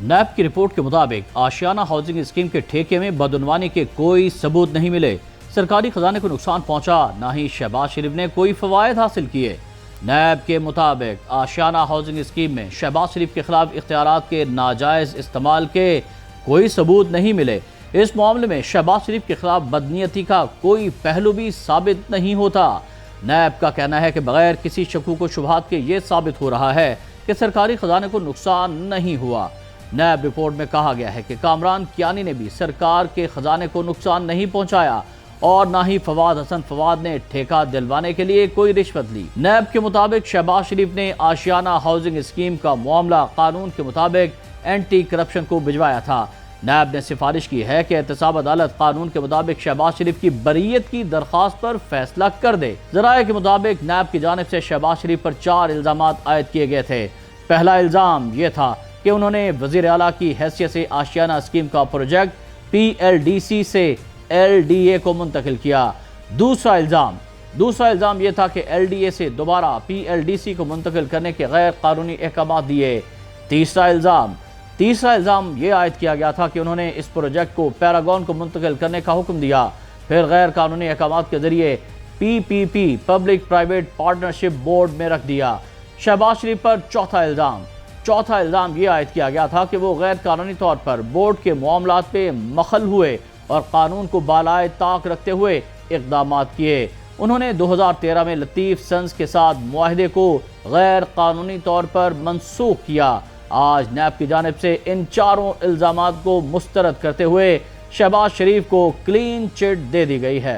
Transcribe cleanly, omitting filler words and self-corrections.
NAB کی report کے مطابق آشیانہ ہاؤسنگ اسکیم کے ٹھیکے میں بدعنوانی کے کوئی ثبوت نہیں ملے، سرکاری خزانے کو نقصان پہنچا، نہ ہی شہباز شریف نے کوئی فوائد حاصل کیے۔ نیب کے مطابق آشیانہ ہاؤسنگ اسکیم میں شہباز شریف کے خلاف اختیارات کے ناجائز استعمال کے کوئی ثبوت نہیں ملے۔ اس معاملے میں شہباز شریف کے خلاف بدنیتی کا کوئی پہلو بھی ثابت نہیں ہوتا۔ نیب کا کہنا ہے کہ بغیر کسی شکوک و شبہات کے یہ ثابت ہو رہا ہے کہ سرکاری خزانے کو نقصان نہیں ہوا۔ نیب رپورٹ میں کہا گیا ہے کہ کامران کیانی نے بھی سرکار کے خزانے کو نقصان نہیں پہنچایا اور نہ ہی فواد حسن فواد نے ٹھیکہ دلوانے کے لیے کوئی رشوت لی۔ نیب کے مطابق شہباز شریف نے آشیانہ ہاؤسنگ اسکیم کا معاملہ قانون کے مطابق اینٹی کرپشن کو بھجوایا تھا۔ نیب نے سفارش کی ہے کہ احتساب عدالت قانون کے مطابق شہباز شریف کی بریت کی درخواست پر فیصلہ کر دے۔ ذرائع کے مطابق نیب کی جانب سے شہباز شریف پر 4 الزامات عائد کیے گئے تھے۔ پہلا الزام یہ تھا کہ انہوں نے وزیر اعلیٰ کی حیثیت سے آشیانہ اسکیم کا پروجیکٹ PLDC سے LDA کو منتقل کیا۔ دوسرا الزام یہ تھا کہ LDA سے دوبارہ PLDC کو منتقل کرنے کے غیر قانونی احکامات دیے۔ تیسرا الزام یہ عائد کیا گیا تھا کہ انہوں نے اس پروجیکٹ کو پیراگون کو منتقل کرنے کا حکم دیا، پھر غیر قانونی احکامات کے ذریعے PPP public private partnership board میں رکھ دیا۔ شہباز شریف پر چوتھا الزام یہ عائد کیا گیا تھا کہ وہ غیر قانونی طور پر بورڈ کے معاملات پہ مخل ہوئے اور قانون کو بالائے طاق رکھتے ہوئے اقدامات کیے۔ انہوں نے 2013 میں لطیف سنز کے ساتھ معاہدے کو غیر قانونی طور پر منسوخ کیا۔ آج نیب کی جانب سے ان 4 الزامات کو مسترد کرتے ہوئے شہباز شریف کو کلین چٹ دے دی گئی ہے۔